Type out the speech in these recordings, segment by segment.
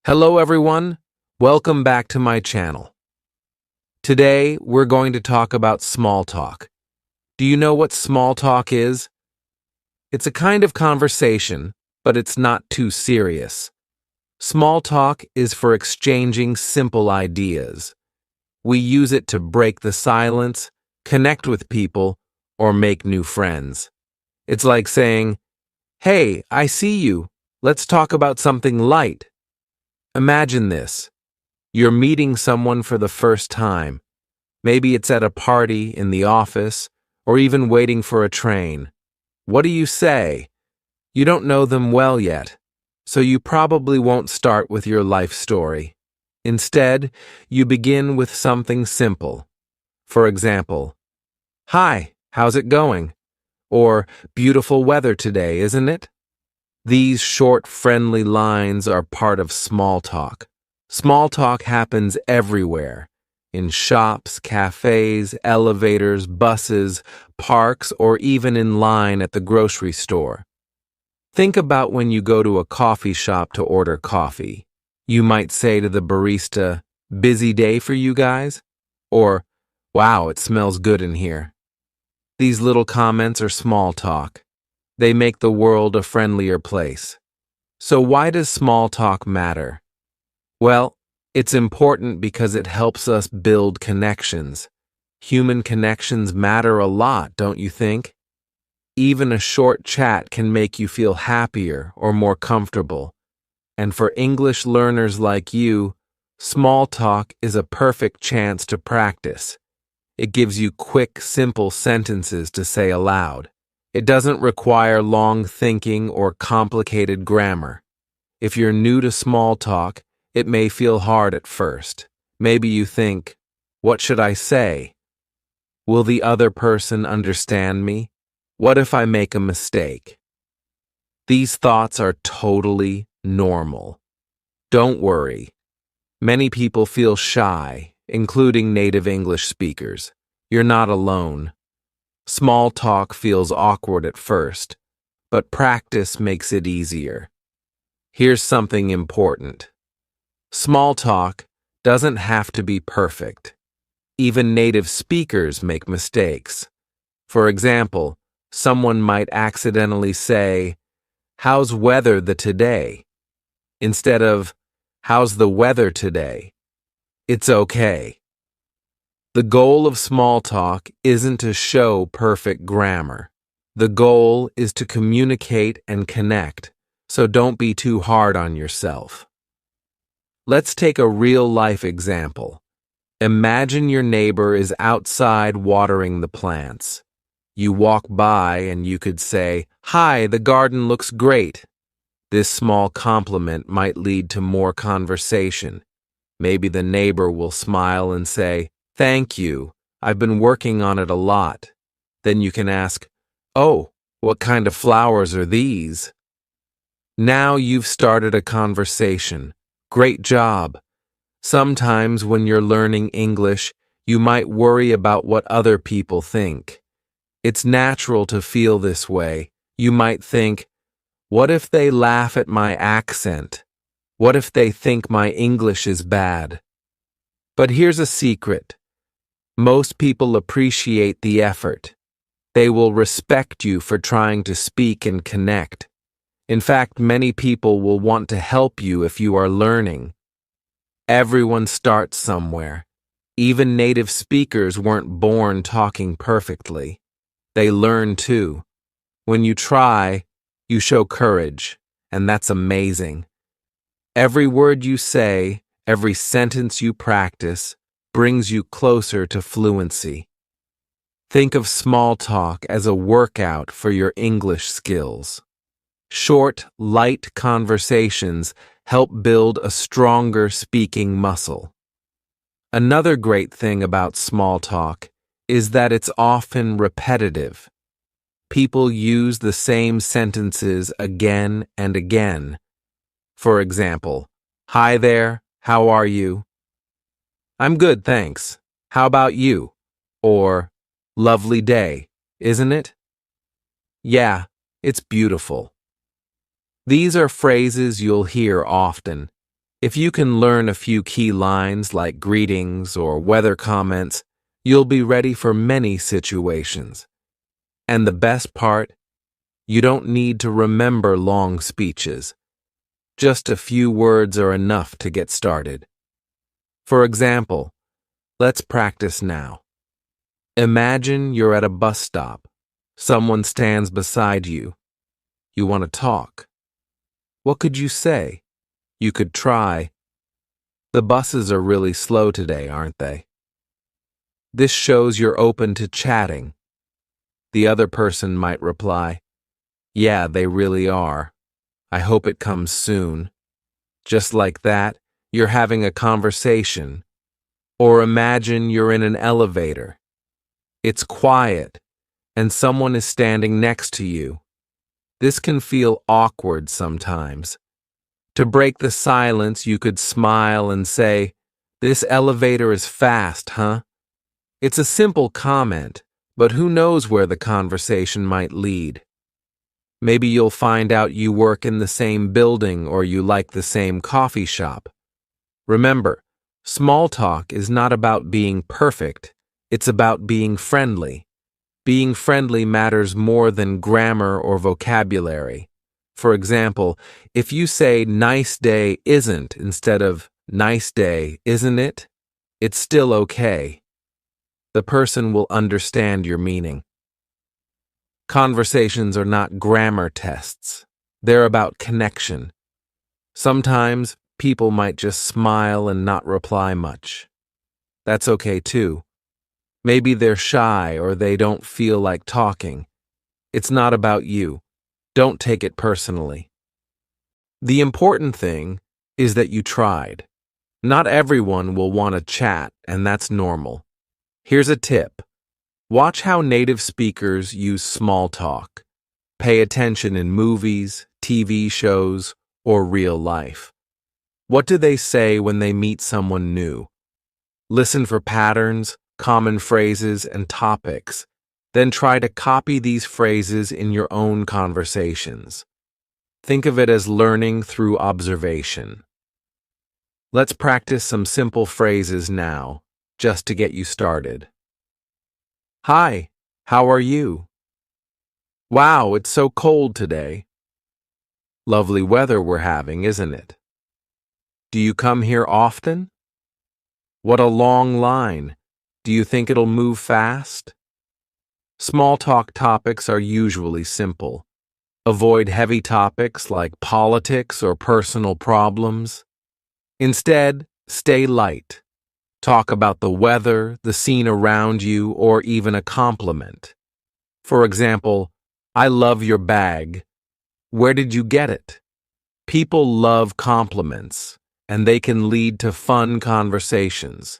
Hello everyone, welcome back to my channel. Today we're going to talk about small talk. Do you know what small talk is? It's a kind of conversation, but it's not too serious. Small talk is for exchanging simple ideas. We use it to break the silence, connect with people, or make new friends. It's like saying, "Hey, I see you. Let's talk about something light." Imagine this. You're meeting someone for the first time. Maybe it's at a party, in the office, or even waiting for a train. What do you say? You don't know them well yet, so you probably won't start with your life story. Instead, you begin with something simple. For example, "Hi, how's it going?" Or "Beautiful weather today, isn't it?" These short, friendly lines are part of small talk. Small talk happens everywhere, in shops, cafes, elevators, buses, parks, or even in line at the grocery store. Think about when you go to a coffee shop to order coffee. You might say to the barista, "Busy day for you guys?" Or, "Wow, it smells good in here." These little comments are small talk. They make the world a friendlier place. So why does small talk matter? Well, it's important because it helps us build connections. Human connections matter a lot, don't you think? Even a short chat can make you feel happier or more comfortable. And for English learners like you, small talk is a perfect chance to practice. It gives you quick, simple sentences to say aloud. It doesn't require long thinking or complicated grammar. If you're new to small talk, it may feel hard at first. Maybe you think, "What should I say? Will the other person understand me? What if I make a mistake?" These thoughts are totally normal. Don't worry. Many people feel shy, including native English speakers. You're not alone. Small talk feels awkward at first, but practice makes it easier. Here's something important. Small talk doesn't have to be perfect. Even native speakers make mistakes. For example, someone might accidentally say, "How's weather the today?" instead of, "How's the weather today?" It's okay. The goal of small talk isn't to show perfect grammar. The goal is to communicate and connect, so don't be too hard on yourself. Let's take a real-life example. Imagine your neighbor is outside watering the plants. You walk by and you could say, "Hi, the garden looks great." This small compliment might lead to more conversation. Maybe the neighbor will smile and say, "Thank you. I've been working on it a lot." Then you can ask, "Oh, what kind of flowers are these?" Now you've started a conversation. Great job. Sometimes when you're learning English, you might worry about what other people think. It's natural to feel this way. You might think, "What if they laugh at my accent? What if they think my English is bad?" But here's a secret. Most people appreciate the effort. They will respect you for trying to speak and connect. In fact, many people will want to help you if you are learning. Everyone starts somewhere. Even native speakers weren't born talking perfectly. They learn too. When you try, you show courage, and that's amazing. Every word you say, every sentence you practice, brings you closer to fluency. Think of small talk as a workout for your English skills. Short, light conversations help build a stronger speaking muscle. Another great thing about small talk is that it's often repetitive. People use the same sentences again and again. For example, "Hi there, how are you?" "I'm good, thanks. How about you?" Or, "Lovely day, isn't it?" "Yeah, it's beautiful." These are phrases you'll hear often. If you can learn a few key lines like greetings or weather comments, you'll be ready for many situations. And the best part, you don't need to remember long speeches. Just a few words are enough to get started. For example, let's practice now. Imagine you're at a bus stop. Someone stands beside you. You want to talk. What could you say? You could try, "The buses are really slow today, aren't they?" This shows you're open to chatting. The other person might reply, "Yeah, they really are. I hope it comes soon." Just like that, you're having a conversation. Or imagine you're in an elevator. It's quiet, and someone is standing next to you. This can feel awkward sometimes. To break the silence, you could smile and say, "This elevator is fast, huh?" It's a simple comment, but who knows where the conversation might lead. Maybe you'll find out you work in the same building or you like the same coffee shop. Remember, small talk is not about being perfect, it's about being friendly. Being friendly matters more than grammar or vocabulary. For example, if you say "nice day isn't" instead of "nice day, isn't it?" it's still okay. The person will understand your meaning. Conversations are not grammar tests. They're about connection. Sometimes people might just smile and not reply much. That's okay too. Maybe they're shy or they don't feel like talking. It's not about you. Don't take it personally. The important thing is that you tried. Not everyone will want to chat, and that's normal. Here's a tip. Watch how native speakers use small talk. Pay attention in movies, TV shows, or real life. What do they say when they meet someone new? Listen for patterns, common phrases, and topics. Then try to copy these phrases in your own conversations. Think of it as learning through observation. Let's practice some simple phrases now, just to get you started. Hi, how are you? Wow, it's so cold today. Lovely weather we're having, isn't it? Do you come here often? What a long line. Do you think it'll move fast? Small talk topics are usually simple. Avoid heavy topics like politics or personal problems. Instead, stay light. Talk about the weather, the scene around you, or even a compliment. For example, "I love your bag. Where did you get it?" People love compliments, and they can lead to fun conversations.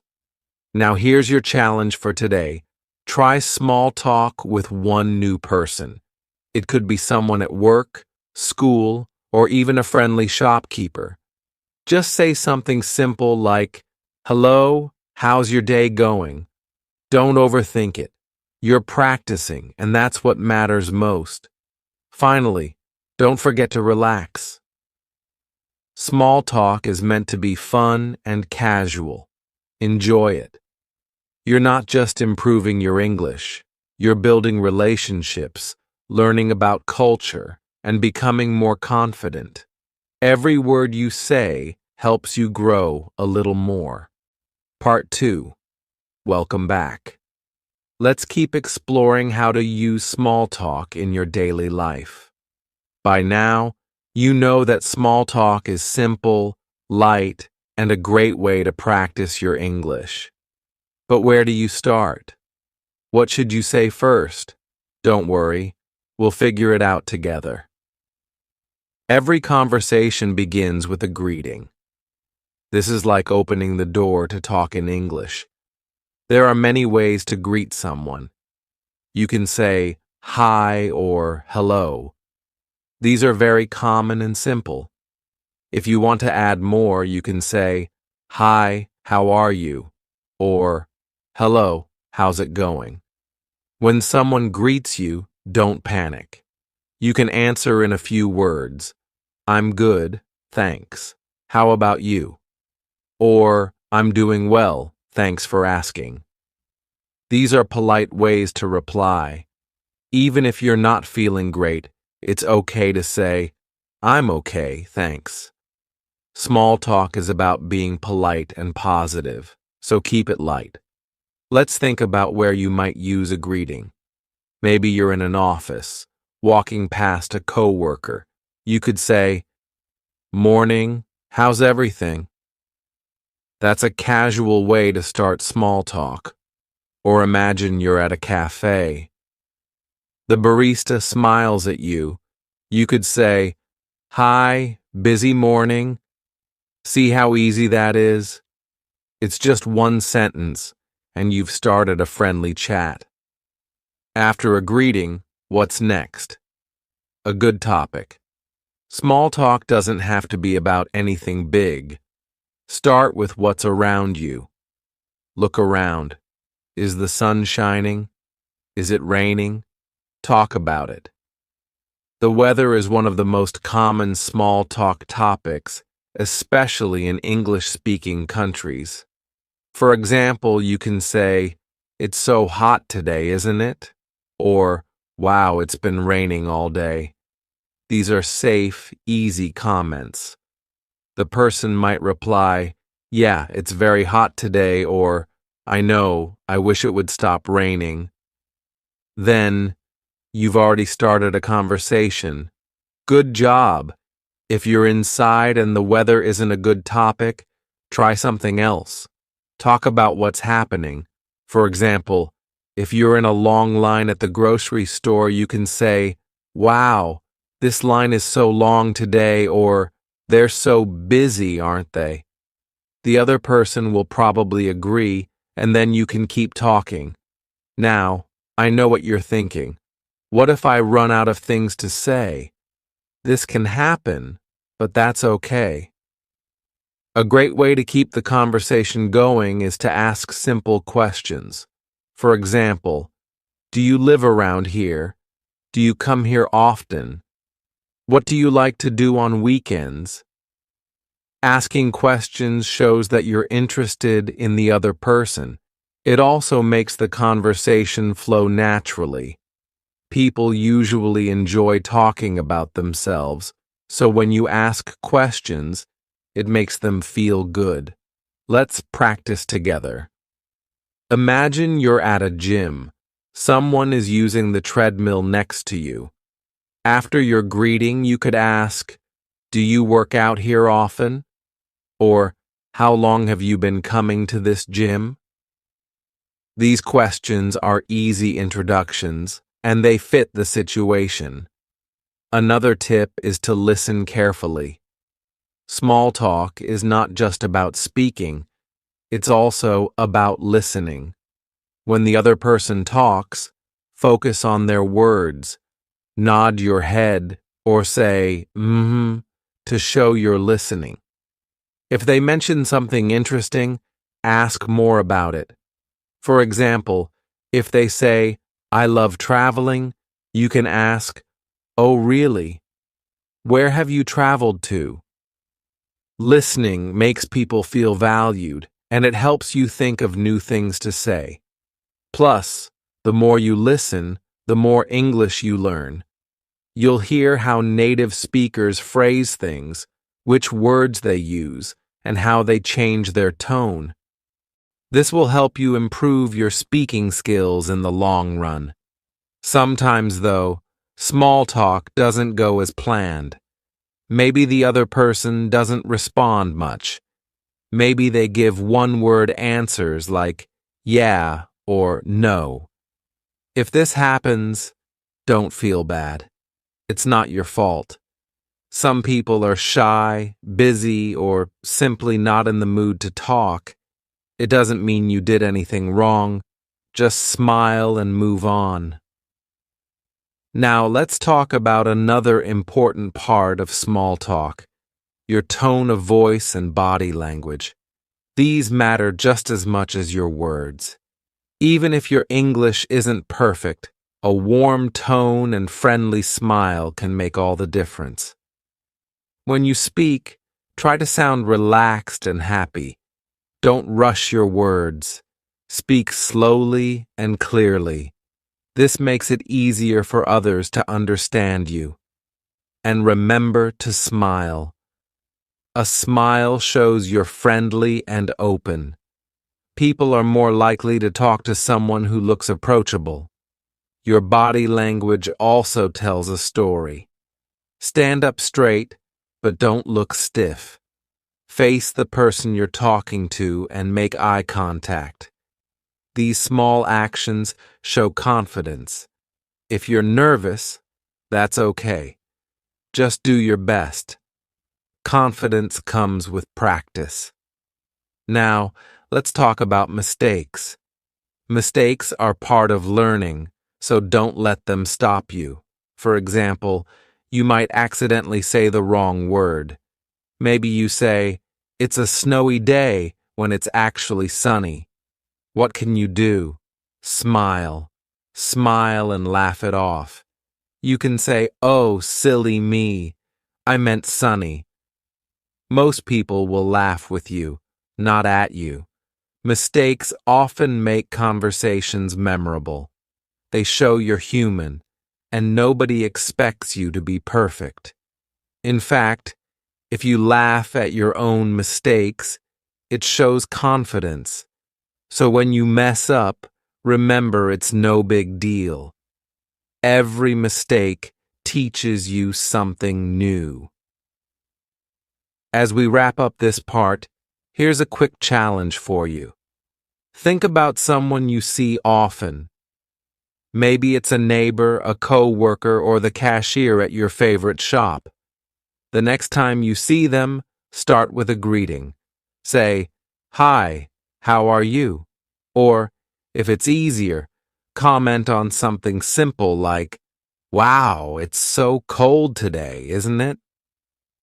Now here's your challenge for today. Try small talk with one new person. It could be someone at work, school, or even a friendly shopkeeper. Just say something simple like, "Hello, how's your day going?" Don't overthink it. You're practicing, and that's what matters most. Finally, don't forget to relax. Small talk is meant to be fun and casual. Enjoy it. You're not just improving your English, you're building relationships, learning about culture, and becoming more confident. Every word you say helps you grow a little more. Part 2. Welcome back. Let's keep exploring how to use small talk in your daily life. By now, you know that small talk is simple, light, and a great way to practice your English. But where do you start? What should you say first? Don't worry, we'll figure it out together. Every conversation begins with a greeting. This is like opening the door to talk in English. There are many ways to greet someone. You can say hi or hello. These are very common and simple. If you want to add more, you can say, "Hi, how are you?" or "Hello, how's it going?" When someone greets you, don't panic. You can answer in a few words. "I'm good, thanks." How about you? Or, I'm doing well, thanks for asking. These are polite ways to reply. Even if you're not feeling great, it's okay to say, I'm okay, thanks. Small talk is about being polite and positive, so keep it light. Let's think about where you might use a greeting. Maybe you're in an office, walking past a coworker. You could say, Morning, how's everything? That's a casual way to start small talk. Or imagine you're at a cafe. The barista smiles at you. You could say, Hi, busy morning. See how easy that is? It's just one sentence, and you've started a friendly chat. After a greeting, what's next? A good topic. Small talk doesn't have to be about anything big. Start with what's around you. Look around. Is the sun shining? Is it raining? Talk about it. The weather is one of the most common small talk topics, especially in English-speaking countries. For example, you can say, It's so hot today, isn't it? Or, Wow, it's been raining all day. These are safe, easy comments. The person might reply, Yeah, it's very hot today, or, I know, I wish it would stop raining. Then, you've already started a conversation. Good job. If you're inside and the weather isn't a good topic, try something else. Talk about what's happening. For example, if you're in a long line at the grocery store, you can say, Wow, this line is so long today, or They're so busy, aren't they? The other person will probably agree, and then you can keep talking. Now, I know what you're thinking. What if I run out of things to say? This can happen, but that's okay. A great way to keep the conversation going is to ask simple questions. For example, do you live around here? Do you come here often? What do you like to do on weekends? Asking questions shows that you're interested in the other person. It also makes the conversation flow naturally. People usually enjoy talking about themselves, so when you ask questions, it makes them feel good. Let's practice together. Imagine you're at a gym. Someone is using the treadmill next to you. After your greeting, you could ask, Do you work out here often? Or, How long have you been coming to this gym? These questions are easy introductions, and they fit the situation. Another tip is to listen carefully. Small talk is not just about speaking, it's also about listening. When the other person talks, focus on their words. Nod your head or say, to show you're listening. If they mention something interesting, ask more about it. For example, if they say, I love traveling, you can ask, Oh, really? Where have you traveled to? Listening makes people feel valued, and it helps you think of new things to say. Plus, the more you listen, the more English you learn. You'll hear how native speakers phrase things, which words they use, and how they change their tone. This will help you improve your speaking skills in the long run. Sometimes, though, small talk doesn't go as planned. Maybe the other person doesn't respond much. Maybe they give one-word answers like yeah or no. If this happens, don't feel bad. It's not your fault. Some people are shy, busy, or simply not in the mood to talk. It doesn't mean you did anything wrong. Just smile and move on. Now let's talk about another important part of small talk, your tone of voice and body language. These matter just as much as your words. Even if your English isn't perfect, a warm tone and friendly smile can make all the difference. When you speak, Try to sound relaxed and happy. Don't rush your words. Speak slowly and clearly. This makes it easier for others to understand you. And remember to smile. A smile shows you're friendly and open. People are more likely to talk to someone who looks approachable. Your body language also tells a story. Stand up straight, but don't look stiff. Face the person you're talking to and make eye contact. These small actions show confidence. If you're nervous, that's okay. Just do your best. Confidence comes with practice. Now, let's talk about mistakes. Mistakes are part of learning, so don't let them stop you. For example, you might accidentally say the wrong word. Maybe you say, "It's a snowy day," when it's actually sunny. What can you do? Smile. Smile and laugh it off. You can say, "Oh, silly me. I meant sunny." Most people will laugh with you, not at you. Mistakes often make conversations memorable. They show you're human, and nobody expects you to be perfect. In fact, if you laugh at your own mistakes, it shows confidence. So when you mess up, remember it's no big deal. Every mistake teaches you something new. As we wrap up this part, here's a quick challenge for you. Think about someone you see often. Maybe it's a neighbor, a co-worker, or the cashier at your favorite shop. The next time you see them, start with a greeting. Say, "Hi, how are you?" Or, if it's easier, comment on something simple like, "Wow, it's so cold today, isn't it?"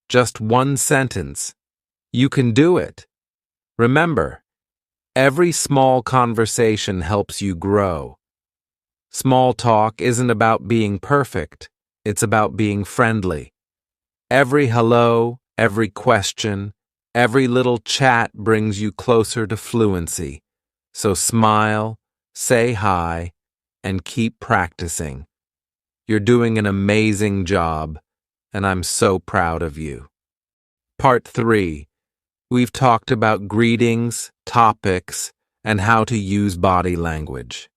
Just one sentence. You can do it. Remember, every small conversation helps you grow. Small talk isn't about being perfect, it's about being friendly. Every hello, every question, every little chat brings you closer to fluency. So smile, say hi, and keep practicing. You're doing an amazing job, and I'm so proud of you. Part 3. We've talked about greetings, topics, and how to use body language.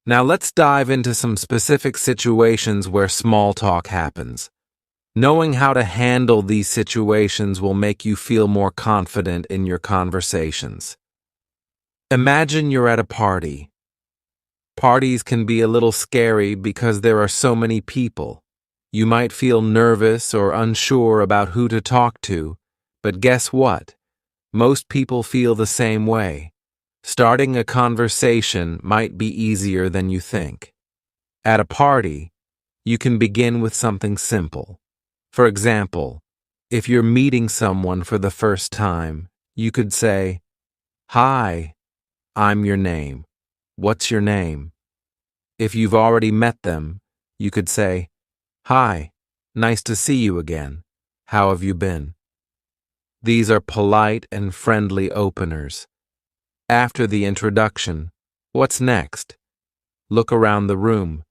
Now let's dive into some specific situations where small talk happens. Knowing how to handle these situations will make you feel more confident in your conversations. Imagine you're at a party. Parties can be a little scary because there are so many people. You might feel nervous or unsure about who to talk to, but guess what? Most people feel the same way. Starting a conversation might be easier than you think. At a party, you can begin with something simple. For example, if you're meeting someone for the first time, you could say, "Hi, I'm your name. What's your name?" If you've already met them, you could say, "Hi, nice to see you again. How have you been?" These are polite and friendly openers. After the introduction, what's next? Look around the room.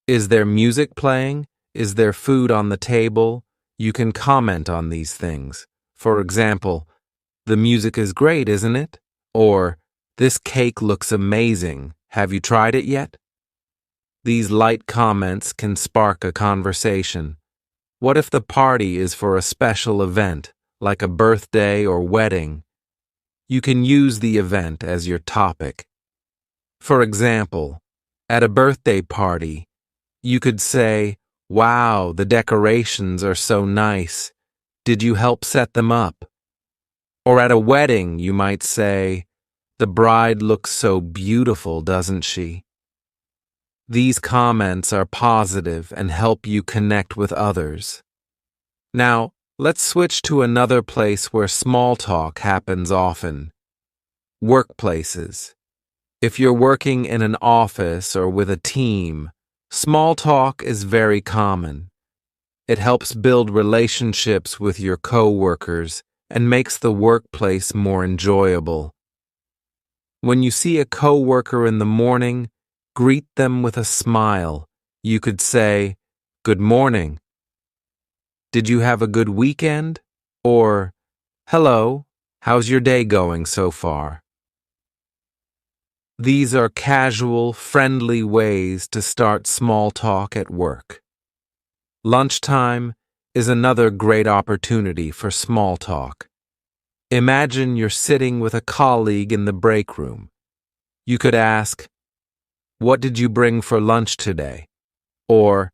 Is there music playing? Is there food on the table? You can comment on these things. For example, "The music is great, isn't it?" Or, "This cake looks amazing. Have you tried it yet?" These light comments can spark a conversation. What if the party is for a special event, like a birthday or wedding? You can use the event as your topic. For example, at a birthday party, you could say, "Wow, the decorations are so nice. Did you help set them up?" Or at a wedding, you might say, "The bride looks so beautiful, doesn't she?" These comments are positive and help you connect with others. Now, let's switch to another place where small talk happens often. Workplaces. If you're working in an office or with a team, small talk is very common. It helps build relationships with your coworkers and makes the workplace more enjoyable. When you see a coworker in the morning, greet them with a smile. You could say, "Good morning. Did you have a good weekend?" Or, "Hello, how's your day going so far?" These are casual, friendly ways to start small talk at work. Lunchtime is another great opportunity for small talk. Imagine you're sitting with a colleague in the break room. You could ask, "What did you bring for lunch today?" Or,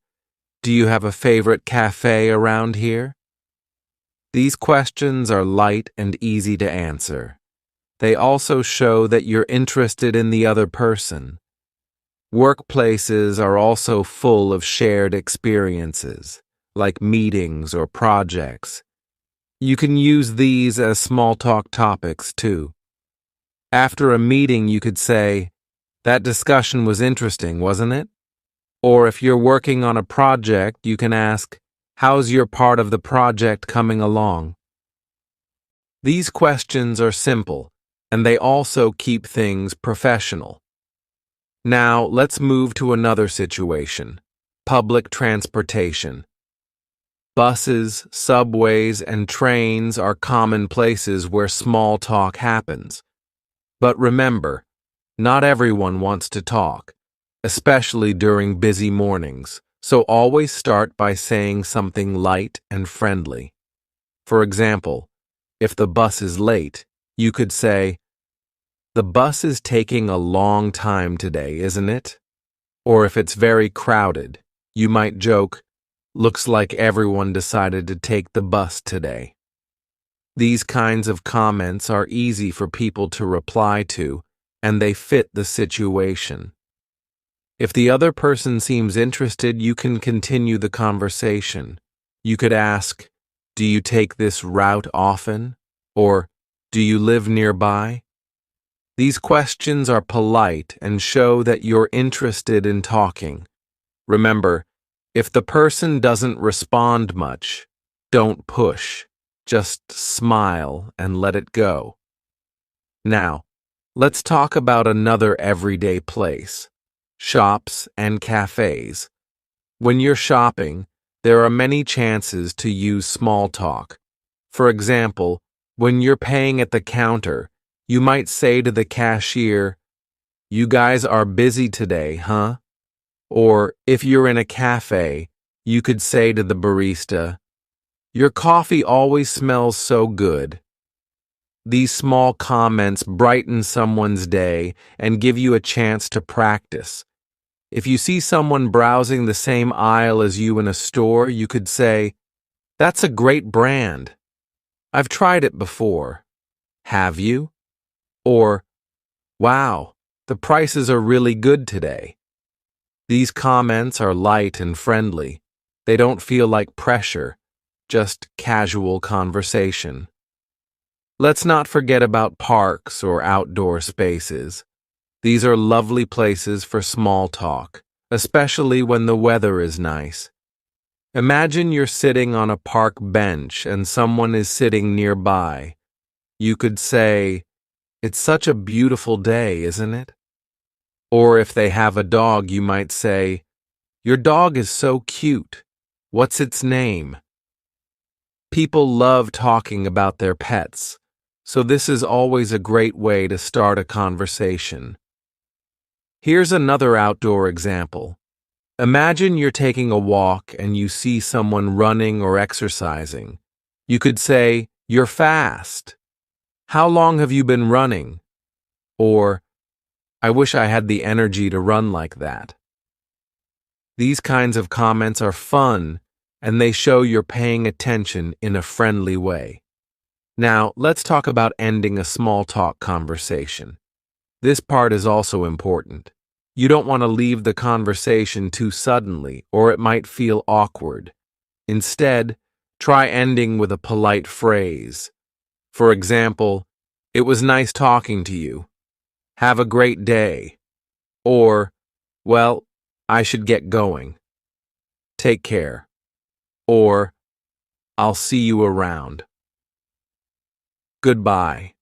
"Do you have a favorite cafe around here?" These questions are light and easy to answer. They also show that you're interested in the other person. Workplaces are also full of shared experiences, like meetings or projects. You can use these as small talk topics too. After a meeting, you could say, "That discussion was interesting, wasn't it?" Or if you're working on a project, you can ask, "How's your part of the project coming along?" These questions are simple, and they also keep things professional. Now, let's move to another situation: public transportation. Buses, subways, and trains are common places where small talk happens. But remember, not everyone wants to talk, especially during busy mornings, so always start by saying something light and friendly. For example, if the bus is late, you could say, "The bus is taking a long time today, isn't it?" Or if it's very crowded, you might joke, "Looks like everyone decided to take the bus today." These kinds of comments are easy for people to reply to, and they fit the situation. If the other person seems interested, you can continue the conversation. You could ask, "Do you take this route often?" Or, "Do you live nearby?" These questions are polite and show that you're interested in talking. Remember, if the person doesn't respond much, don't push. Just smile and let it go. Now, let's talk about another everyday place: shops and cafes. When you're shopping, there are many chances to use small talk. For example, when you're paying at the counter, you might say to the cashier, "You guys are busy today, huh?" Or if you're in a cafe, you could say to the barista, "Your coffee always smells so good." These small comments brighten someone's day and give you a chance to practice. If you see someone browsing the same aisle as you in a store, you could say, "That's a great brand. I've tried it before." "Have you?" Or, "Wow, the prices are really good today." These comments are light and friendly. They don't feel like pressure, just casual conversation. Let's not forget about parks or outdoor spaces. These are lovely places for small talk, especially when the weather is nice. Imagine you're sitting on a park bench and someone is sitting nearby. You could say, "It's such a beautiful day, isn't it?" Or if they have a dog, you might say, "Your dog is so cute. What's its name?" People love talking about their pets, so this is always a great way to start a conversation. Here's another outdoor example. Imagine you're taking a walk and you see someone running or exercising. You could say, "You're fast. How long have you been running?" Or, "I wish I had the energy to run like that." These kinds of comments are fun, and they show you're paying attention in a friendly way. Now, let's talk about ending a small talk conversation. This part is also important. You don't want to leave the conversation too suddenly, or it might feel awkward. Instead, try ending with a polite phrase. For example, "It was nice talking to you. Have a great day." Or, "Well, I should get going. Take care." or I'll see you around. Goodbye.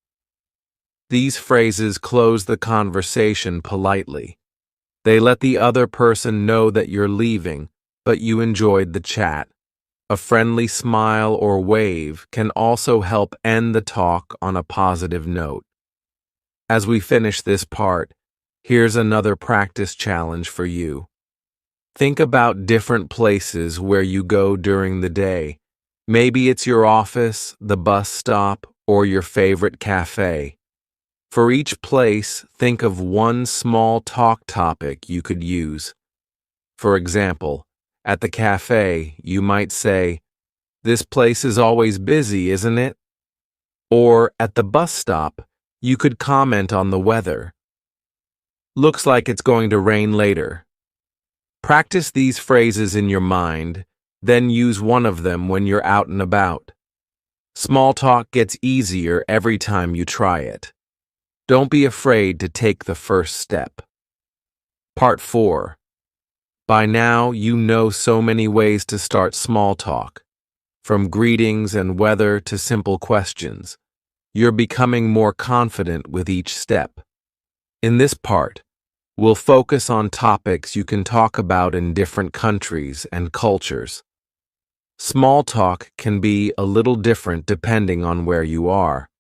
These phrases close the conversation politely. They let the other person know that you're leaving, but you enjoyed the chat. A friendly smile or wave can also help end the talk on a positive note. As we finish this part, here's another practice challenge for you. Think about different places where you go during the day. Maybe it's your office, the bus stop, or your favorite cafe. For each place, think of one small talk topic you could use. For example, at the cafe, you might say, "This place is always busy, isn't it?" Or at the bus stop, you could comment on the weather. "Looks like it's going to rain later." Practice these phrases in your mind, then use one of them when you're out and about. Small talk gets easier every time you try it. Don't be afraid to take the first step. Part 4. By now, you know so many ways to start small talk. From greetings and weather to simple questions. You're becoming more confident with each step. In this part, we'll focus on topics you can talk about in different countries and cultures. Small talk can be a little different depending on where you are.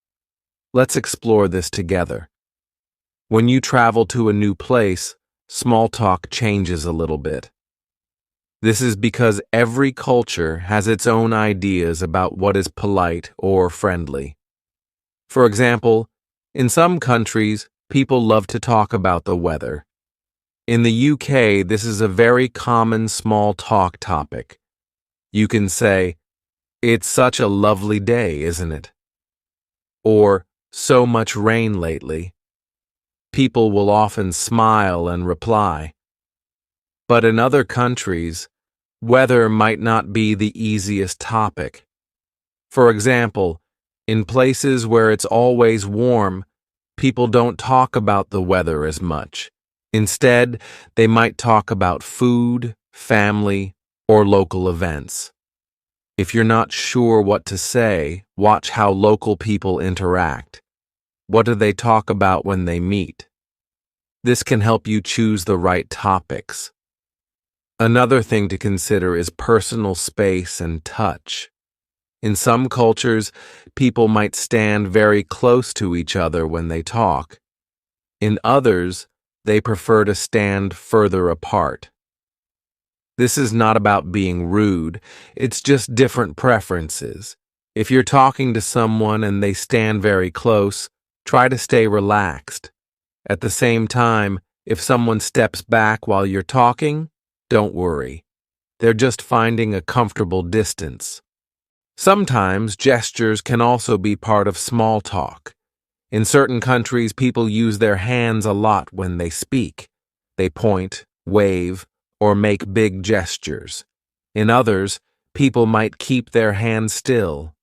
Let's explore this together. When you travel to a new place, small talk changes a little bit. This is because every culture has its own ideas about what is polite or friendly. For example, in some countries, people love to talk about the weather. In the UK, this is a very common small talk topic. You can say, "It's such a lovely day, isn't it?" Or, "So much rain lately." People will often smile and reply. But in other countries, weather might not be the easiest topic. For example, in places where it's always warm, people don't talk about the weather as much. Instead, they might talk about food, family, or local events. If you're not sure what to say, watch how local people interact. What do they talk about when they meet? This can help you choose the right topics. Another thing to consider is personal space and touch. In some cultures, people might stand very close to each other when they talk. In others, they prefer to stand further apart. This is not about being rude, it's just different preferences. If you're talking to someone and they stand very close, try to stay relaxed. At the same time, if someone steps back while you're talking, don't worry. They're just finding a comfortable distance. Sometimes gestures can also be part of small talk. In certain countries, people use their hands a lot when they speak. They point, wave, or make big gestures. In others, people might keep their hands still.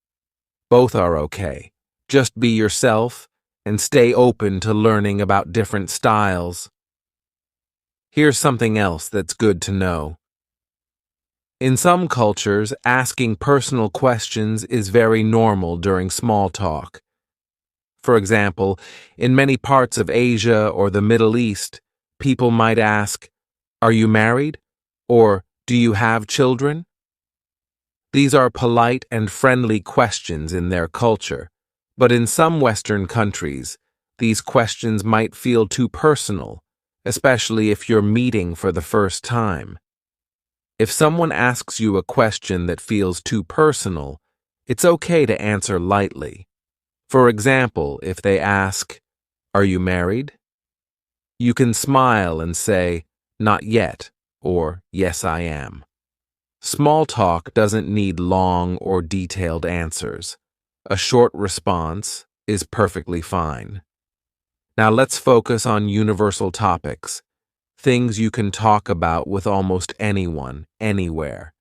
Both are okay. Just be yourself and stay open to learning about different styles. Here's something else that's good to know. In some cultures, asking personal questions is very normal during small talk. For example, in many parts of Asia or the Middle East, people might ask, "Are you married?" or "Do you have children?" These are polite and friendly questions in their culture, but in some Western countries, these questions might feel too personal, especially if you're meeting for the first time. If someone asks you a question that feels too personal, it's okay to answer lightly. For example, if they ask, "Are you married?" you can smile and say, "Not yet," or "Yes, I am." Small talk doesn't need long or detailed answers. A short response is perfectly fine. Now let's focus on universal topics, things you can talk about with almost anyone, anywhere.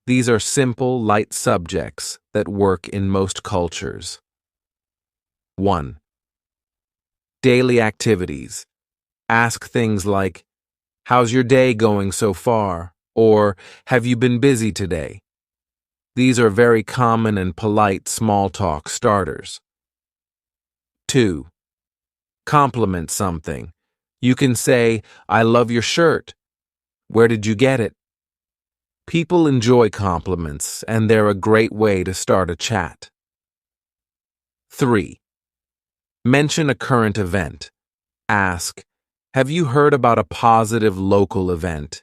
These are simple, light subjects that work in most cultures. 1. Daily activities. Ask things like, "How's your day going so far?" or "Have you been busy today?" These are very common and polite small talk starters. 2. Compliment something. You can say, "I love your shirt. Where did you get it?" People enjoy compliments, and they're a great way to start a chat. 3. Mention a current event. Ask, "Have you heard about a positive local event?"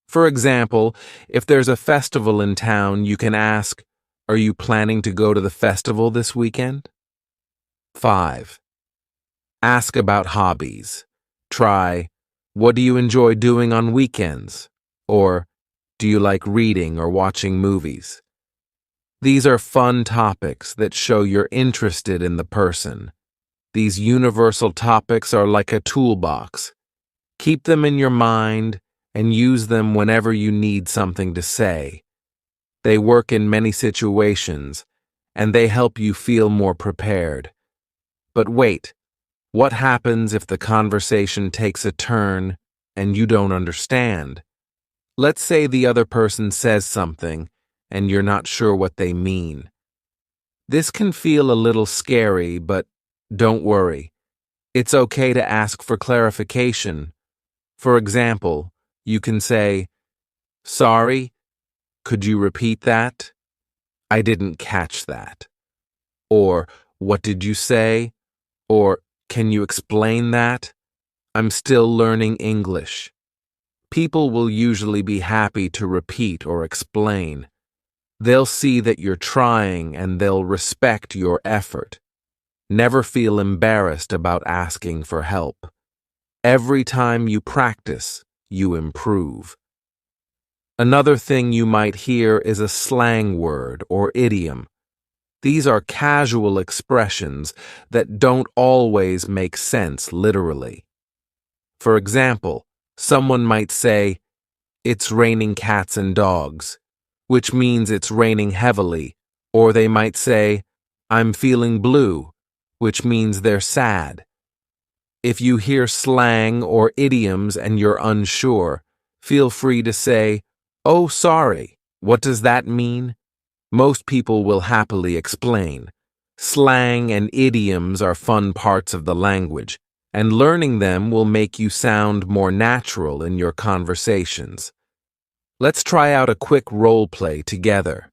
For example, if there's a festival in town, you can ask, "Are you planning to go to the festival this weekend?" 5. Ask about hobbies. Try, "What do you enjoy doing on weekends?" Or, "Do you like reading or watching movies?" These are fun topics that show you're interested in the person. These universal topics are like a toolbox. Keep them in your mind and use them whenever you need something to say. They work in many situations, and they help you feel more prepared. But wait, what happens if the conversation takes a turn and you don't understand? Let's say the other person says something and you're not sure what they mean. This can feel a little scary, but don't worry. It's okay to ask for clarification. For example, you can say, "Sorry, could you repeat that? I didn't catch that." Or, "What did you say?" Or, "Can you explain that? I'm still learning English." People will usually be happy to repeat or explain. They'll see that you're trying and they'll respect your effort. Never feel embarrassed about asking for help. Every time you practice, you improve. Another thing you might hear is a slang word or idiom. These are casual expressions that don't always make sense literally. For example, someone might say, "It's raining cats and dogs," which means it's raining heavily, or they might say, "I'm feeling blue," which means they're sad. If you hear slang or idioms and you're unsure, feel free to say, "Oh, sorry, what does that mean?" Most people will happily explain. Slang and idioms are fun parts of the language, and learning them will make you sound more natural in your conversations. Let's try out a quick role play together.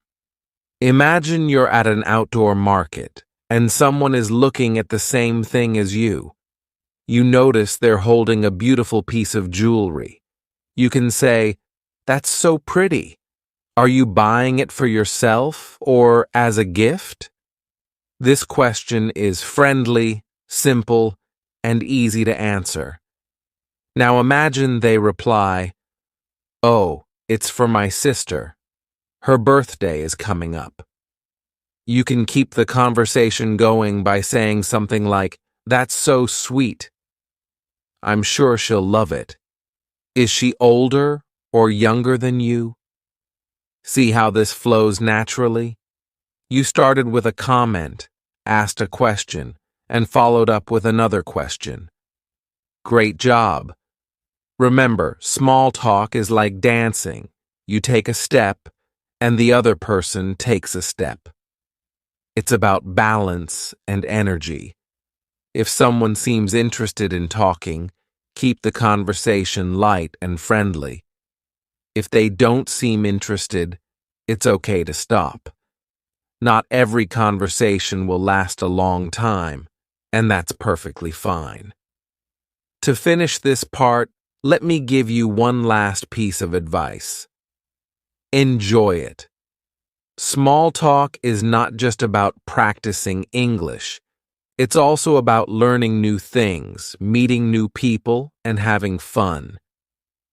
Imagine you're at an outdoor market, and someone is looking at the same thing as you. You notice they're holding a beautiful piece of jewelry. You can say, "That's so pretty. Are you buying it for yourself or as a gift?" This question is friendly, simple, and easy to answer. Now imagine they reply, "Oh, it's for my sister. Her birthday is coming up." You can keep the conversation going by saying something like, "That's so sweet. I'm sure she'll love it. Is she older or younger than you?" See how this flows naturally? You started with a comment, asked a question, and followed up with another question. Great job. Remember, small talk is like dancing. You take a step, and the other person takes a step. It's about balance and energy. If someone seems interested in talking, keep the conversation light and friendly. If they don't seem interested, it's okay to stop. Not every conversation will last a long time, and that's perfectly fine. To finish this part, let me give you one last piece of advice. Enjoy it. Small talk is not just about practicing English. It's also about learning new things, meeting new people, and having fun.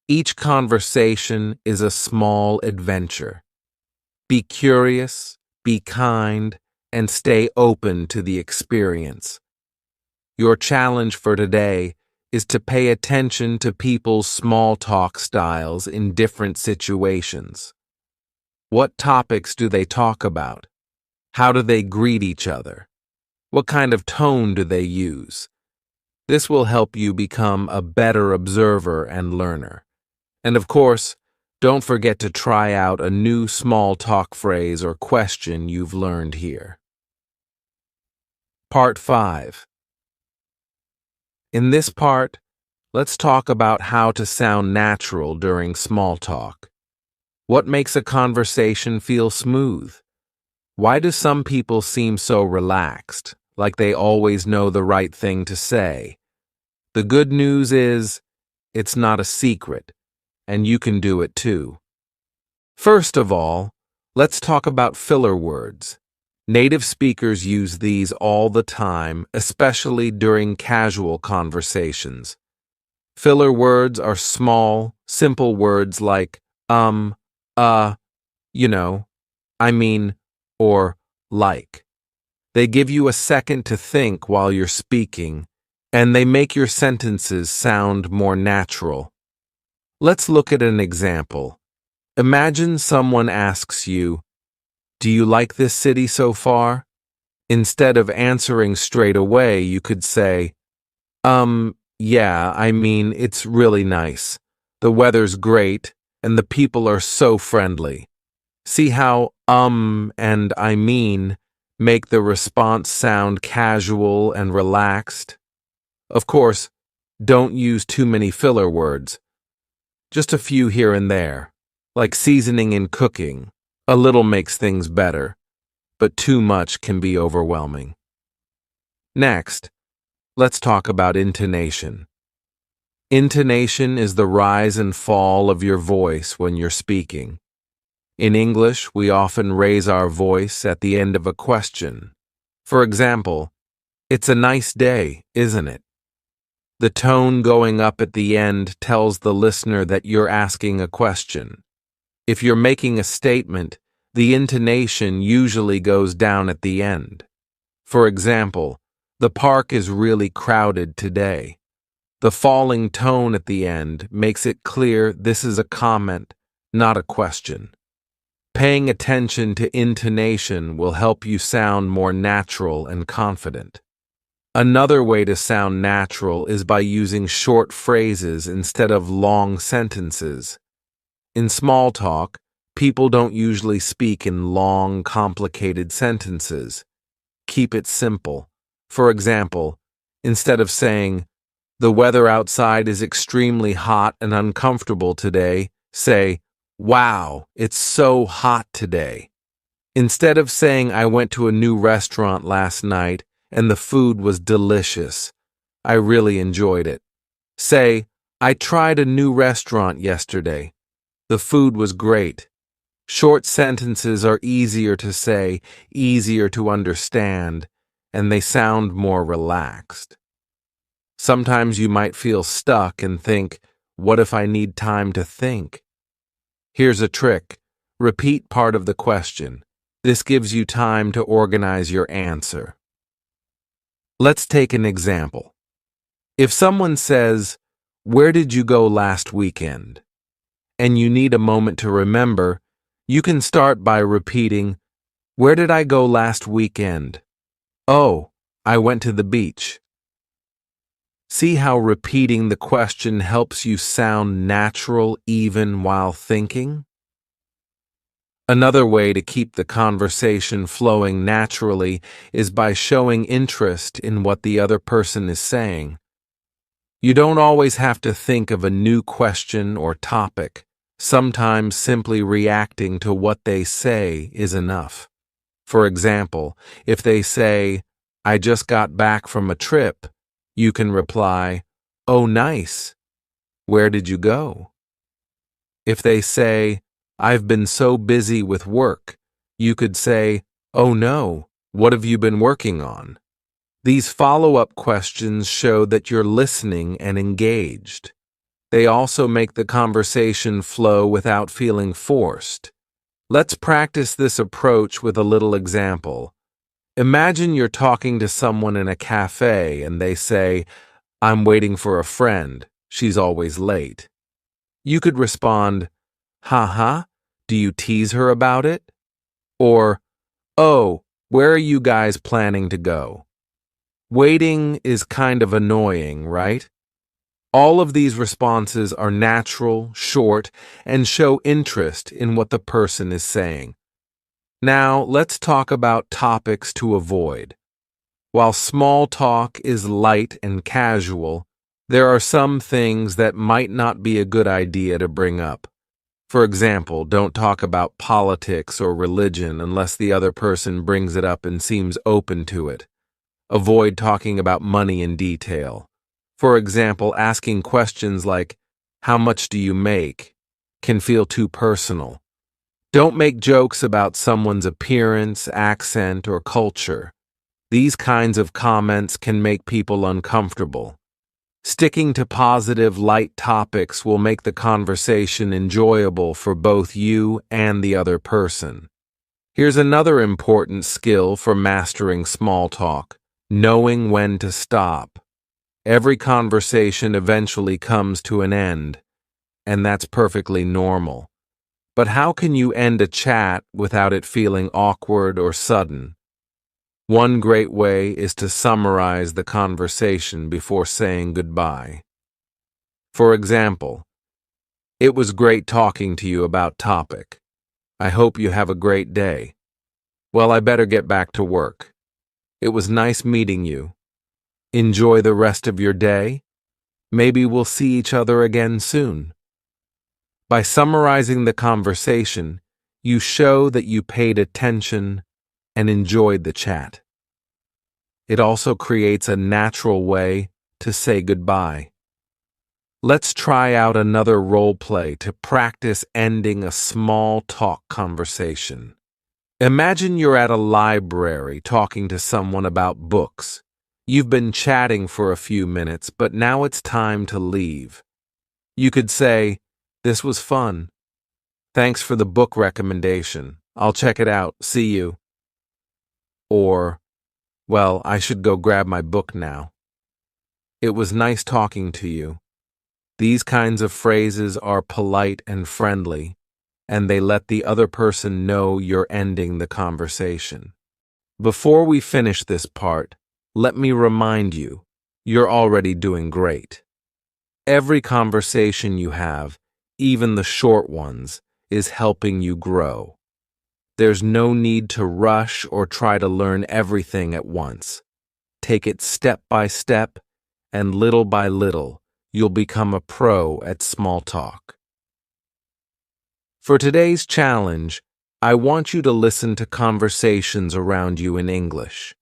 Each conversation is a small adventure. Be curious, be kind, and stay open to the experience. Your challenge for today is to pay attention to people's small talk styles in different situations. What topics do they talk about? How do they greet each other? What kind of tone do they use? This will help you become a better observer and learner. And of course, Don't forget to try out a new small talk phrase or question you've learned here. Part 5. In this part, let's talk about how to sound natural during small talk. What makes a conversation feel smooth? Why do some people seem so relaxed, like they always know the right thing to say? The good news is, it's not a secret, and you can do it too. First of all, let's talk about filler words. Native speakers use these all the time, especially during casual conversations. Filler words are small, simple words like you know, I mean, or like. They give you a second to think while you're speaking, and they make your sentences sound more natural. Let's look at an example. Imagine someone asks you, "Do you like this city so far?" Instead of answering straight away, you could say, yeah, I mean, it's really nice. The weather's great, and the people are so friendly. See how and I mean make the response sound casual and relaxed? Of course, don't use too many filler words. Just a few here and there, like seasoning in cooking. A little makes things better, but too much can be overwhelming. Next, let's talk about intonation. Intonation is the rise and fall of your voice when you're speaking. In English, we often raise our voice at the end of a question. For example, "It's a nice day, isn't it?" The tone going up at the end tells the listener that you're asking a question. If you're making a statement, the intonation usually goes down at the end. For example, "The park is really crowded today." The falling tone at the end makes it clear this is a comment, not a question. Paying attention to intonation will help you sound more natural and confident. Another way to sound natural is by using short phrases instead of long sentences. In small talk, people don't usually speak in long, complicated sentences. Keep it simple. For example, instead of saying, "The weather outside is extremely hot and uncomfortable today," say, "Wow, it's so hot today." Instead of saying, "I went to a new restaurant last night and the food was delicious. I really enjoyed it," say, "I tried a new restaurant yesterday. The food was great." Short sentences are easier to say, easier to understand, and they sound more relaxed. Sometimes you might feel stuck and think, "What if I need time to think?" Here's a trick. Repeat part of the question. This gives you time to organize your answer. Let's take an example. If someone says, "Where did you go last weekend?" and you need a moment to remember, you can start by repeating, "Where did I go last weekend?" "Oh, I went to the beach." See how repeating the question helps you sound natural even while thinking? Another way to keep the conversation flowing naturally is by showing interest in what the other person is saying. You don't always have to think of a new question or topic. Sometimes simply reacting to what they say is enough. For example, if they say, "I just got back from a trip," you can reply, "Oh, nice. Where did you go?" If they say, "I've been so busy with work," you could say, "Oh no, what have you been working on?" These follow-up questions show that you're listening and engaged. They also make the conversation flow without feeling forced. Let's practice this approach with a little example. Imagine you're talking to someone in a cafe and they say, "I'm waiting for a friend. She's always late." You could respond, "Haha, do you tease her about it?" Or, "Oh, where are you guys planning to go?" Waiting is kind of annoying, right? All of these responses are natural, short, and show interest in what the person is saying. Now, let's talk about topics to avoid. While small talk is light and casual, there are some things that might not be a good idea to bring up. For example, don't talk about politics or religion unless the other person brings it up and seems open to it. Avoid talking about money in detail. For example, asking questions like, "How much do you make?" can feel too personal. Don't make jokes about someone's appearance, accent, or culture. These kinds of comments can make people uncomfortable. Sticking to positive, light topics will make the conversation enjoyable for both you and the other person. Here's another important skill for mastering small talk: knowing when to stop. Every conversation eventually comes to an end, and that's perfectly normal. But how can you end a chat without it feeling awkward or sudden? One great way is to summarize the conversation before saying goodbye. For example, "It was great talking to you about topic. I hope you have a great day. Well, I better get back to work. It was nice meeting you. Enjoy the rest of your day. Maybe we'll see each other again soon." By summarizing the conversation, you show that you paid attention and enjoyed the chat. It also creates a natural way to say goodbye. Let's try out another role play to practice ending a small talk conversation. Imagine you're at a library talking to someone about books. You've been chatting for a few minutes, but now it's time to leave. You could say, "This was fun. Thanks for the book recommendation. I'll check it out. See you." Or, "Well, I should go grab my book now. It was nice talking to you." These kinds of phrases are polite and friendly, and they let the other person know you're ending the conversation. Before we finish this part, let me remind you, you're already doing great. Every conversation you have, even the short ones, is helping you grow. There's no need to rush or try to learn everything at once. Take it step by step, and little by little, you'll become a pro at small talk. For today's challenge, I want you to listen to conversations around you in English.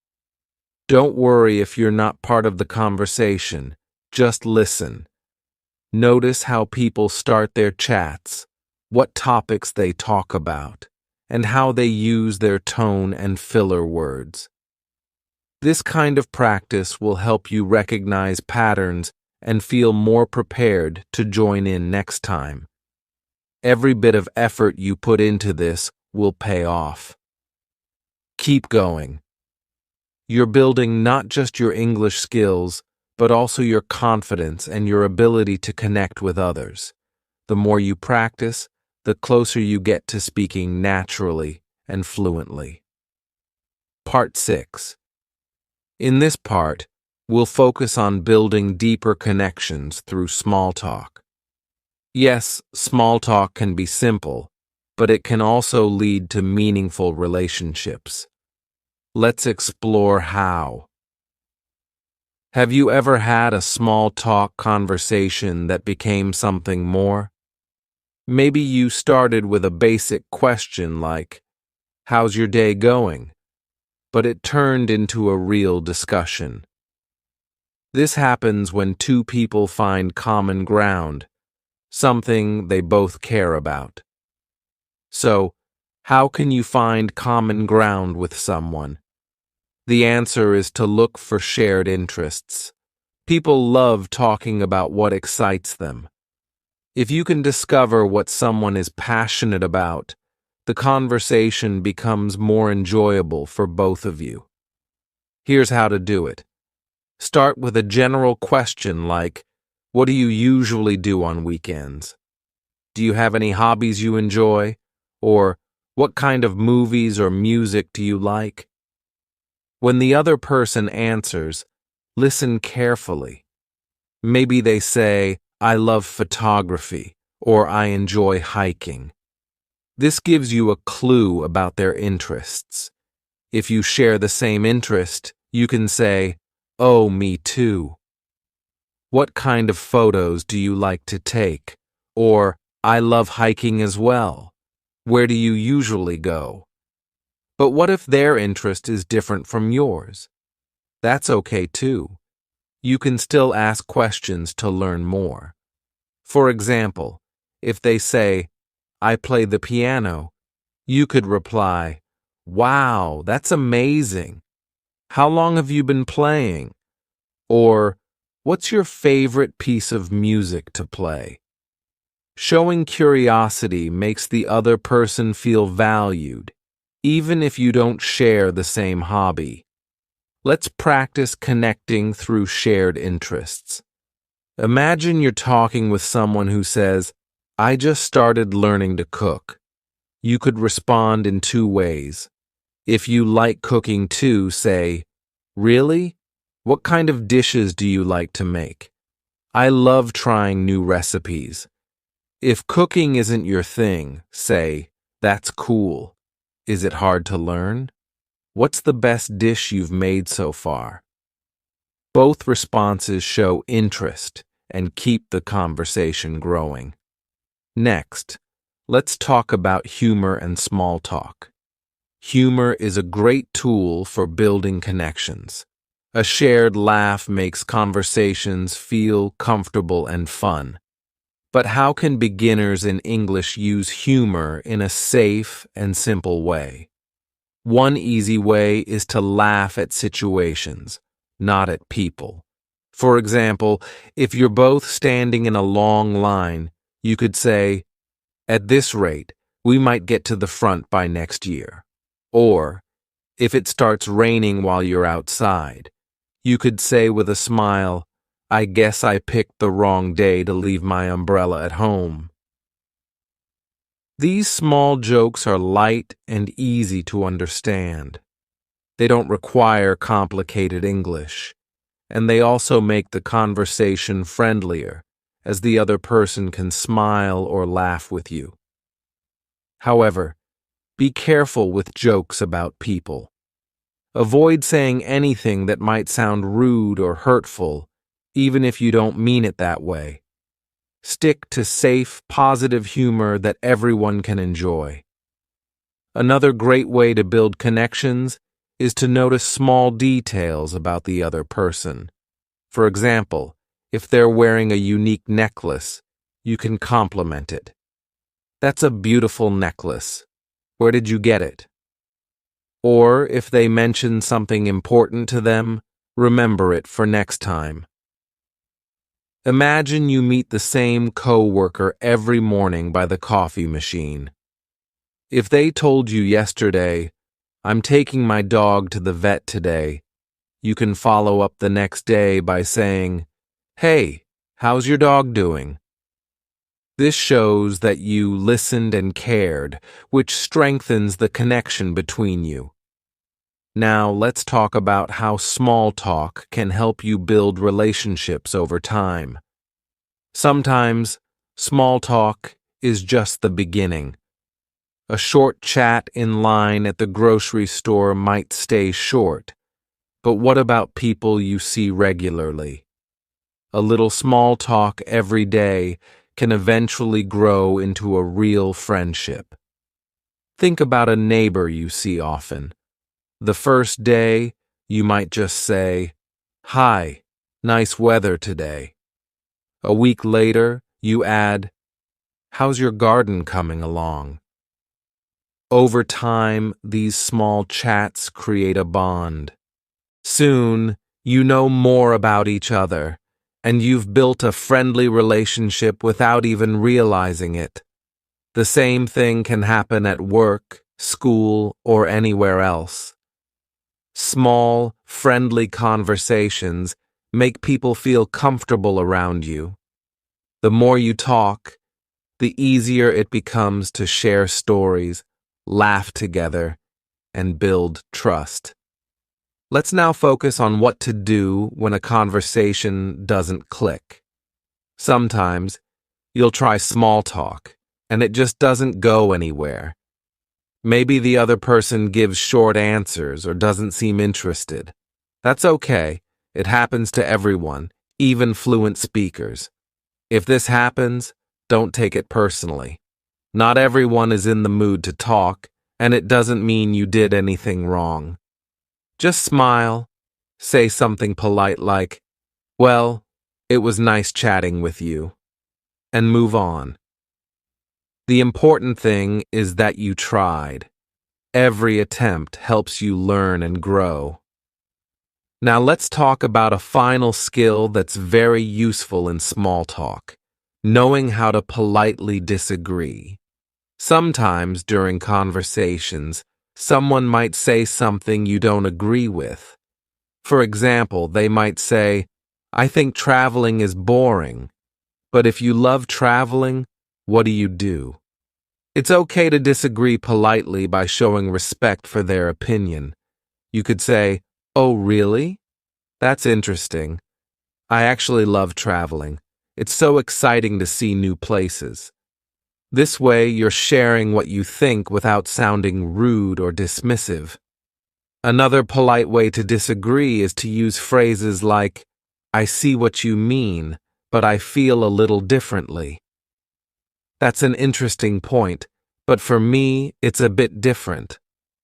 Don't worry if you're not part of the conversation, just listen. Notice how people start their chats, what topics they talk about, and how they use their tone and filler words. This kind of practice will help you recognize patterns and feel more prepared to join in next time. Every bit of effort you put into this will pay off. Keep going. You're building not just your English skills, but also your confidence and your ability to connect with others. The more you practice, the closer you get to speaking naturally and fluently. Part 6. In this part, we'll focus on building deeper connections through small talk. Yes, small talk can be simple, but it can also lead to meaningful relationships. Let's explore how. Have you ever had a small talk conversation that became something more? Maybe you started with a basic question like, "How's your day going?" But it turned into a real discussion. This happens when two people find common ground, something they both care about. So, how can you find common ground with someone? The answer is to look for shared interests. People love talking about what excites them. If you can discover what someone is passionate about, the conversation becomes more enjoyable for both of you. Here's how to do it. Start with a general question like, "What do you usually do on weekends?" "Do you have any hobbies you enjoy?" Or, "What kind of movies or music do you like?" When the other person answers, listen carefully. Maybe they say, I love photography, or I enjoy hiking. This gives you a clue about their interests. If you share the same interest, you can say, oh, me too. What kind of photos do you like to take? Or, I love hiking as well. Where do you usually go? But what if their interest is different from yours? That's okay too. You can still ask questions to learn more. For example, if they say, I play the piano, you could reply, wow, that's amazing. How long have you been playing? Or, what's your favorite piece of music to play? Showing curiosity makes the other person feel valued, even if you don't share the same hobby. Let's practice connecting through shared interests. Imagine you're talking with someone who says, I just started learning to cook. You could respond in two ways. If you like cooking too, say, really? What kind of dishes do you like to make? I love trying new recipes. If cooking isn't your thing, say, that's cool. Is it hard to learn? What's the best dish you've made so far? Both responses show interest and keep the conversation growing. Next, let's talk about humor and small talk. Humor is a great tool for building connections. A shared laugh makes conversations feel comfortable and fun. But how can beginners in English use humor in a safe and simple way? One easy way is to laugh at situations, not at people. For example, if you're both standing in a long line, you could say, at this rate, we might get to the front by next year. Or, if it starts raining while you're outside, you could say with a smile, I guess I picked the wrong day to leave my umbrella at home. These small jokes are light and easy to understand. They don't require complicated English, and they also make the conversation friendlier, as the other person can smile or laugh with you. However, be careful with jokes about people. Avoid saying anything that might sound rude or hurtful, even if you don't mean it that way. Stick to safe, positive humor that everyone can enjoy. Another great way to build connections is to notice small details about the other person. For example, if they're wearing a unique necklace, you can compliment it. That's a beautiful necklace. Where did you get it? Or if they mention something important to them, remember it for next time. Imagine you meet the same coworker every morning by the coffee machine. If they told you yesterday, I'm taking my dog to the vet today, you can follow up the next day by saying, hey, how's your dog doing? This shows that you listened and cared, which strengthens the connection between you. Now let's talk about how small talk can help you build relationships over time. Sometimes, small talk is just the beginning. A short chat in line at the grocery store might stay short, but what about people you see regularly? A little small talk every day can eventually grow into a real friendship. Think about a neighbor you see often. The first day, you might just say, hi, nice weather today. A week later, you add, how's your garden coming along? Over time, these small chats create a bond. Soon, you know more about each other, and you've built a friendly relationship without even realizing it. The same thing can happen at work, school, or anywhere else. Small, friendly conversations make people feel comfortable around you. The more you talk, the easier it becomes to share stories, laugh together, and build trust. Let's now focus on what to do when a conversation doesn't click. Sometimes, you'll try small talk, and it just doesn't go anywhere. Maybe the other person gives short answers or doesn't seem interested. That's okay. It happens to everyone, even fluent speakers. If this happens, don't take it personally. Not everyone is in the mood to talk, and it doesn't mean you did anything wrong. Just smile, say something polite like, "Well, it was nice chatting with you," and move on. The important thing is that you tried. Every attempt helps you learn and grow. Now let's talk about a final skill that's very useful in small talk: knowing how to politely disagree. Sometimes during conversations, someone might say something you don't agree with. For example, they might say, "I think traveling is boring." But if you love traveling, what do? It's okay to disagree politely by showing respect for their opinion. You could say, "Oh, really? That's interesting. I actually love traveling. It's so exciting to see new places." This way, you're sharing what you think without sounding rude or dismissive. Another polite way to disagree is to use phrases like, "I see what you mean, but I feel a little differently." That's an interesting point, but for me, it's a bit different.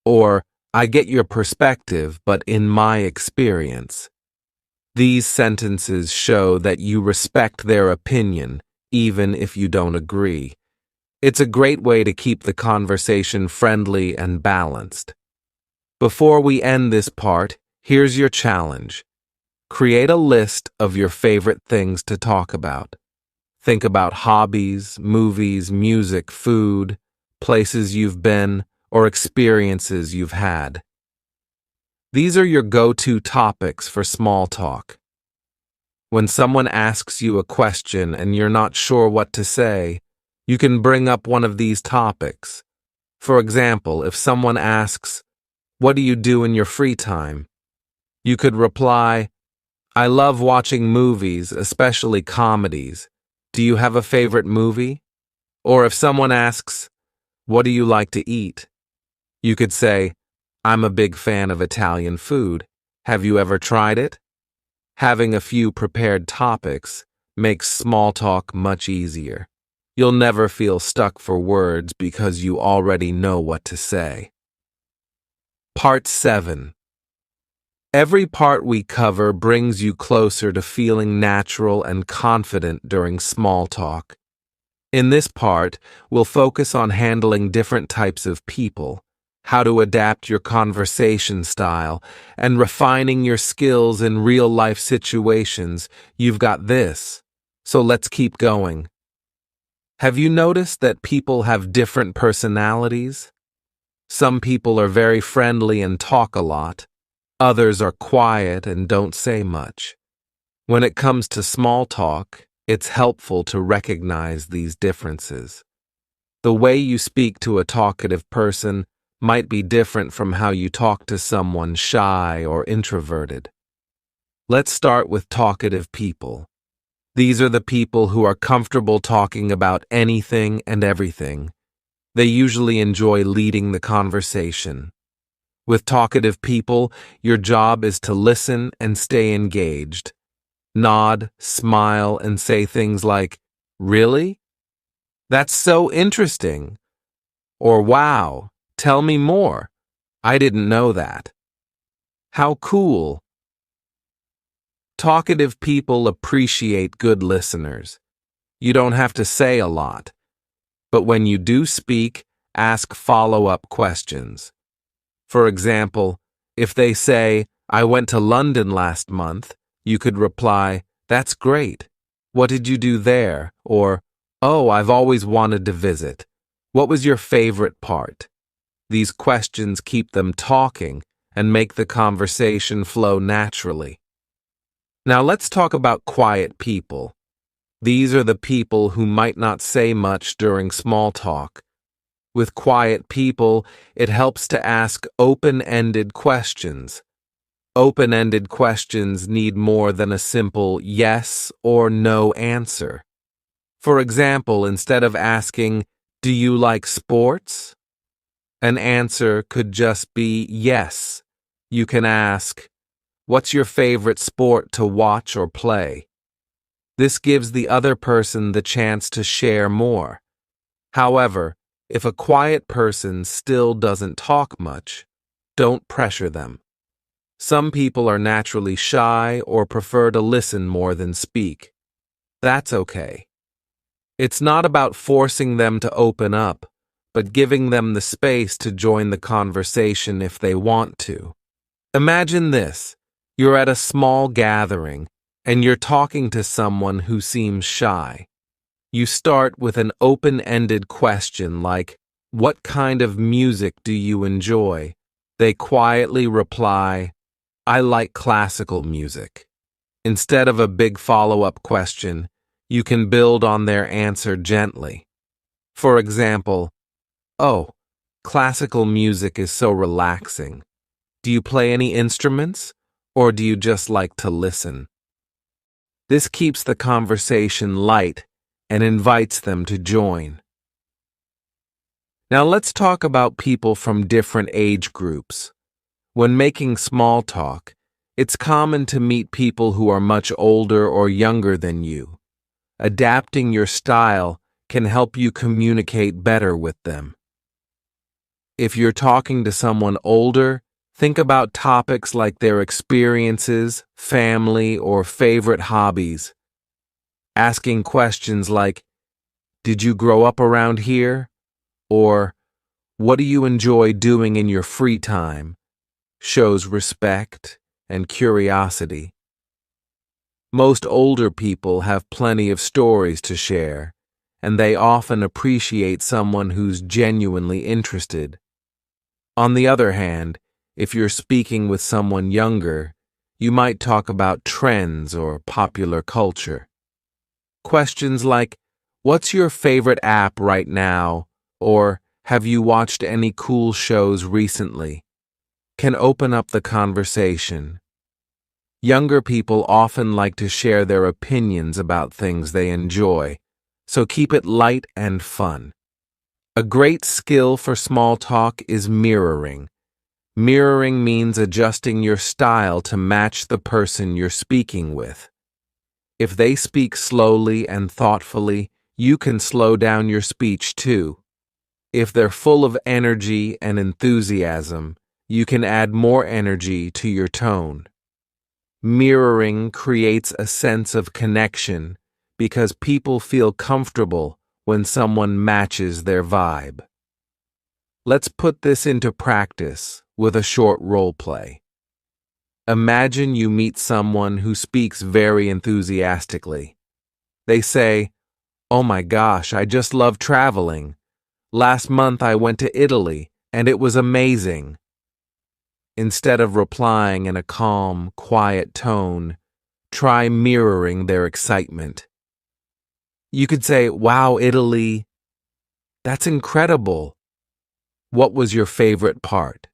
Or, "I get your perspective, but in my experience." These sentences show that you respect their opinion, even if you don't agree. It's a great way to keep the conversation friendly and balanced. Before we end this part, here's your challenge. Create a list of your favorite things to talk about. Think about hobbies, movies, music, food, places you've been, or experiences you've had. These are your go-to topics for small talk. When someone asks you a question and you're not sure what to say, you can bring up one of these topics. For example, if someone asks, "What do you do in your free time?" you could reply, "I love watching movies, especially comedies. Do you have a favorite movie?" Or if someone asks, "What do you like to eat?" you could say, "I'm a big fan of Italian food. Have you ever tried it?" Having a few prepared topics makes small talk much easier. You'll never feel stuck for words because you already know what to say. Part 7. Every part we cover brings you closer to feeling natural and confident during small talk. In this part, we'll focus on handling different types of people, how to adapt your conversation style, and refining your skills in real-life situations. You've got this, so let's keep going. Have you noticed that people have different personalities? Some people are very friendly and talk a lot. Others are quiet and don't say much. When it comes to small talk, it's helpful to recognize these differences. The way you speak to a talkative person might be different from how you talk to someone shy or introverted. Let's start with talkative people. These are the people who are comfortable talking about anything and everything. They usually enjoy leading the conversation. With talkative people, your job is to listen and stay engaged. Nod, smile, and say things like, "Really? That's so interesting." Or, "Wow, tell me more. I didn't know that." "How cool." Talkative people appreciate good listeners. You don't have to say a lot, but when you do speak, ask follow-up questions. For example, if they say, "I went to London last month," you could reply, "That's great. What did you do there?" Or, "Oh, I've always wanted to visit. What was your favorite part?" These questions keep them talking and make the conversation flow naturally. Now let's talk about quiet people. These are the people who might not say much during small talk. With quiet people, it helps to ask open-ended questions. Open-ended questions need more than a simple yes or no answer. For example, instead of asking, "Do you like sports?" an answer could just be yes. You can ask, "What's your favorite sport to watch or play?" This gives the other person the chance to share more. However, if a quiet person still doesn't talk much, don't pressure them. Some people are naturally shy or prefer to listen more than speak. That's okay. It's not about forcing them to open up, but giving them the space to join the conversation if they want to. Imagine this. You're at a small gathering, and you're talking to someone who seems shy. You start with an open-ended question like, "What kind of music do you enjoy?" They quietly reply, "I like classical music." Instead of a big follow-up question, you can build on their answer gently. For example, "Oh, classical music is so relaxing. Do you play any instruments, or do you just like to listen?" This keeps the conversation light and invites them to join. Now let's talk about people from different age groups. When making small talk, it's common to meet people who are much older or younger than you. Adapting your style can help you communicate better with them. If you're talking to someone older, think about topics like their experiences, family, or favorite hobbies. Asking questions like, "Did you grow up around here?" or "What do you enjoy doing in your free time?" shows respect and curiosity. Most older people have plenty of stories to share, and they often appreciate someone who's genuinely interested. On the other hand, if you're speaking with someone younger, you might talk about trends or popular culture. Questions like, "What's your favorite app right now?" or "Have you watched any cool shows recently?" can open up the conversation. Younger people often like to share their opinions about things they enjoy, so keep it light and fun. A great skill for small talk is mirroring. Mirroring means adjusting your style to match the person you're speaking with. If they speak slowly and thoughtfully, you can slow down your speech too. If they're full of energy and enthusiasm, you can add more energy to your tone. Mirroring creates a sense of connection because people feel comfortable when someone matches their vibe. Let's put this into practice with a short role play. Imagine you meet someone who speaks very enthusiastically. They say, "Oh my gosh, I just love traveling. Last month I went to Italy and it was amazing." Instead of replying in a calm, quiet tone, try mirroring their excitement. You could say, "Wow, Italy, that's incredible. What was your favorite part?"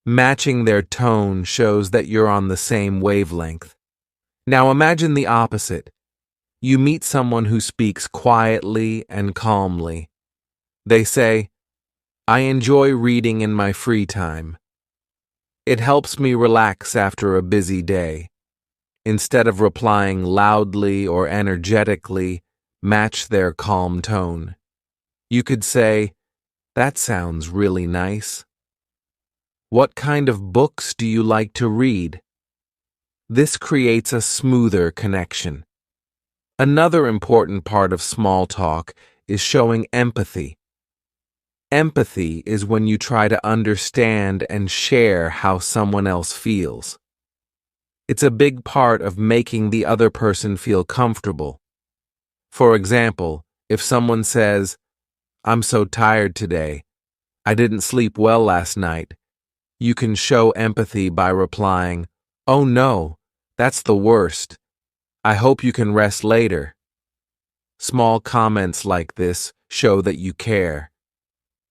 Matching their tone shows that you're on the same wavelength. Now imagine the opposite. You meet someone who speaks quietly and calmly. They say, "I enjoy reading in my free time. It helps me relax after a busy day." Instead of replying loudly or energetically, match their calm tone. You could say, "That sounds really nice. What kind of books do you like to read?" This creates a smoother connection. Another important part of small talk is showing empathy. Empathy is when you try to understand and share how someone else feels. It's a big part of making the other person feel comfortable. For example, if someone says, "I'm so tired today. I didn't sleep well last night," you can show empathy by replying, "Oh no, that's the worst. I hope you can rest later." Small comments like this show that you care.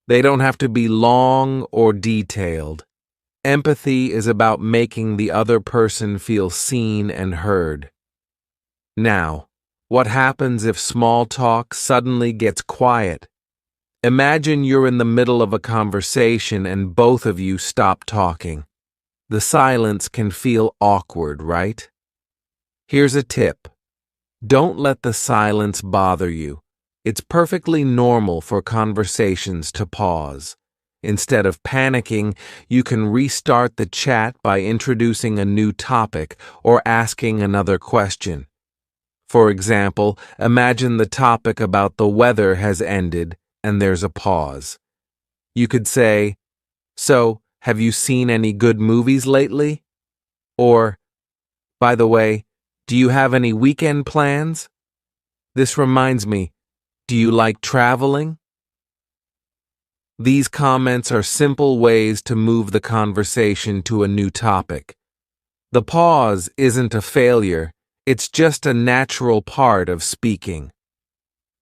They don't have to be long or detailed. Empathy is about making the other person feel seen and heard. Now, what happens if small talk suddenly gets quiet? Imagine you're in the middle of a conversation and both of you stop talking. The silence can feel awkward, right? Here's a tip. Don't let the silence bother you. It's perfectly normal for conversations to pause. Instead of panicking, you can restart the chat by introducing a new topic or asking another question. For example, imagine the topic about the weather has ended and there's a pause. You could say, "So, have you seen any good movies lately?" Or, "By the way, do you have any weekend plans? This reminds me, do you like traveling?" These comments are simple ways to move the conversation to a new topic. The pause isn't a failure, it's just a natural part of speaking.